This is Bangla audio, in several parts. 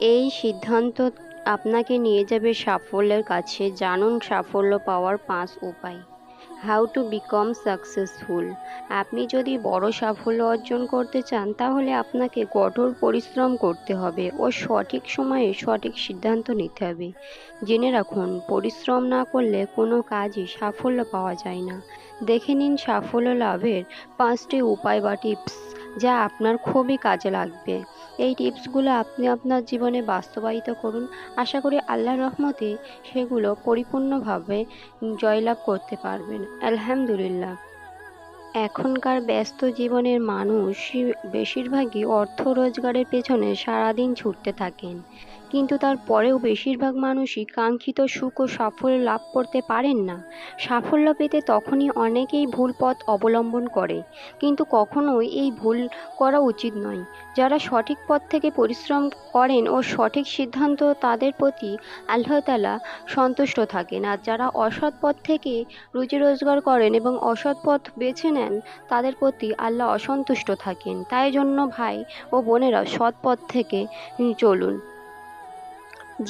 এই সিদ্ধান্ত আপনাকে নিয়ে যাবে সাফল্যের কাছে। জানুন সাফল্য পাওয়ার ৫ উপায়। How to BCom successful. আপনি যদি বড় সাফল্য অর্জন করতে চান তাহলে আপনাকে কঠোর পরিশ্রম করতে হবে ও সঠিক সময়ে সঠিক সিদ্ধান্ত নিতে হবে। জেনে রাখুন, পরিশ্রম না করলে কোনো কাজই সাফল্য পাওয়া যায় না। দেখে নিন সাফল্য লাভের ৫টি উপায় বা টিপস, যা আপনার খুবই কাজে লাগবে। এই টিপসগুলো আপনি আপনার জীবনে বাস্তবায়িত করুন। আশা করি আল্লাহর রহমতে সেগুলো পরিপূর্ণভাবে জয়লাভ করতে পারবেন। আলহামদুলিল্লাহ। এখনকার ব্যস্ত জীবনের মানুষ বেশিরভাগই অর্থ রোজগারের পেছনে সারাদিন ছুটতে থাকেন, কিন্তু তারপরেও বেশিরভাগ মানুষই কাঙ্ক্ষিত সুখ ও সাফল্য লাভ করতে পারেন না। সাফল্য পেতে তখনই অনেকেই ভুল পথ অবলম্বন করে, কিন্তু কখনোই এই ভুল করা উচিত নয়। যারা সঠিক পথ থেকে পরিশ্রম করেন ও সঠিক সিদ্ধান্ত, তাদের প্রতি আল্লাহ তাআলা সন্তুষ্ট থাকেন। আর যারা অসৎ পথ থেকে রুজি রোজগার করেন এবং অসৎ পথ বেছে নেন, তাদের প্রতি আল্লাহ অসন্তুষ্ট থাকেন। তাই জন্য ভাই ও বোনেরা, সৎ পথ থেকে চলুন।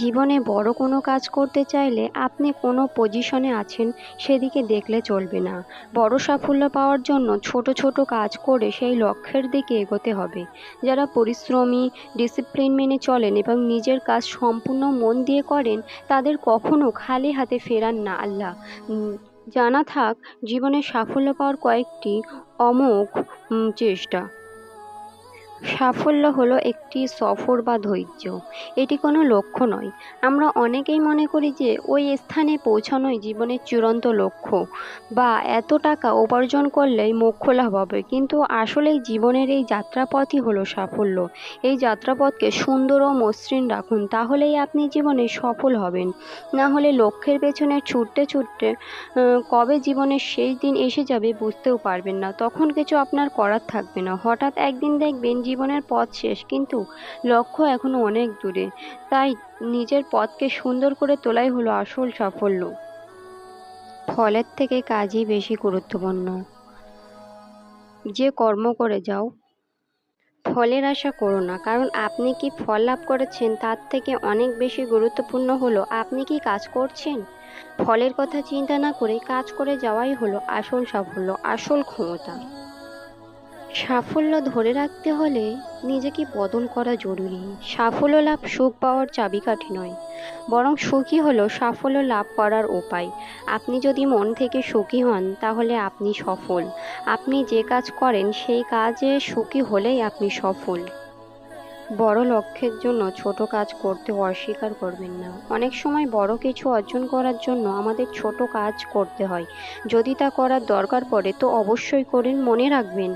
জীবনে বড় কোনো কাজ করতে চাইলে আপনি কোনো পজিশনে আছেন সেদিকে দেখলে চলবে না। বড় সাফল্য পাওয়ার জন্য ছোট ছোট কাজ করে সেই লক্ষ্যের দিকে এগোতে হবে। যারা পরিশ্রমী, ডিসিপ্লিন মেনে চলেন এবং নিজের কাজ সম্পূর্ণ মন দিয়ে করেন, তাদের কখনো খালি হাতে ফেরান না আল্লাহ। জানা থাক, জীবনে সাফল্য পাওয়ার কয়েকটি অমোঘ চেষ্টা। সাফল্য হলো একটি সফর বা ধৈর্য। এটি কোনো লক্ষ্য নয়। আমরা অনেকেই মনে করি যে ওই স্থানে পৌঁছানোই জীবনের চূড়ান্ত লক্ষ্য, বা এত টাকা উপার্জন করলেই মোক্ষ লাভ হবে। কিন্তু আসলেই জীবনের এই যাত্রাপথই হলো সাফল্য। এই যাত্রাপথকে সুন্দর ও মসৃণ রাখুন, তাহলেই আপনি জীবনে সফল হবেন। না হলে লক্ষ্যের পেছনে ছুটতে ছুটতে কবে জীবনের শেষ দিন এসে যাবে বুঝতেও পারবেন না। তখন কিছু আপনার করার থাকবে না। হঠাৎ একদিন দেখবেন জীবনের পথ শেষ, কিন্তু লক্ষ্য এখনো অনেক দূরে। তাই নিজের পথকে সুন্দর করে তোলাই হলো আসল সাফল্য। ফলের থেকে কাজই বেশি গুরুত্বপূর্ণ। যে কর্ম করে যাও, ফলের আশা করো না, কারণ আপনি কি ফল লাভ করেছেন তার থেকে অনেক বেশি গুরুত্বপূর্ণ হলো আপনি কি কাজ করছেন। ফলের কথা চিন্তা না করে কাজ করে যাওয়াই হলো আসল সাফল্য, আসল ক্ষমতা। সাফল্য ধরে রাখতে হলে নিজেকে বদল করা জরুরি। সাফল্য লাভ সুখ পাওয়ার চাবিকাঠি নয়, বরং সুখী হলো সাফল্য লাভ করার উপায়। আপনি যদি মন থেকে সুখী হন তাহলে আপনি সফল। আপনি যে কাজ করেন সেই কাজে সুখী হলেই আপনি সফল। বড় লক্ষ্যের জন্য ছোট কাজ করতে অস্বীকার করবেন না। অনেক সময় বড় কিছু অর্জন করার জন্য আমাদের ছোট কাজ করতে হয়। যদি তা করার দরকার পড়ে তো অবশ্যই করুন। মনে রাখবেন,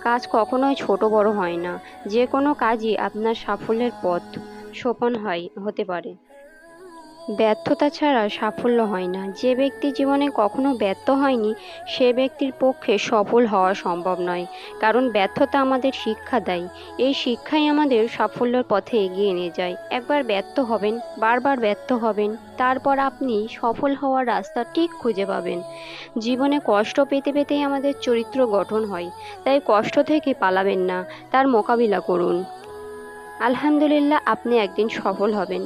কাজ কখনোই ছোট বড় হয় না। যে কোনো কাজই আপনার সাফল্যের পথ সোপান হতে পারে। ব্যর্থতা ছাড়া সাফল্য হয় না। যে ব্যক্তি জীবনে কখনো ব্যর্থ হয়নি সে ব্যক্তির পক্ষে সফল হওয়া সম্ভব নয়। কারণ ব্যর্থতা আমাদের শিক্ষা দেয়। এই শিক্ষাই আমাদের সাফল্যের পথে এগিয়ে নিয়ে যায়। একবার ব্যর্থ হবেন, বারবার ব্যর্থ হবেন, তারপর আপনি সফল হওয়ার রাস্তা ঠিক খুঁজে পাবেন। জীবনে কষ্ট পেতে পেতেই আমাদের চরিত্র গঠন হয়। তাই কষ্ট থেকে পালাবেন না, তার মোকাবিলা করুন। আলহামদুলিল্লাহ, আপনি একদিন সফল হবেন।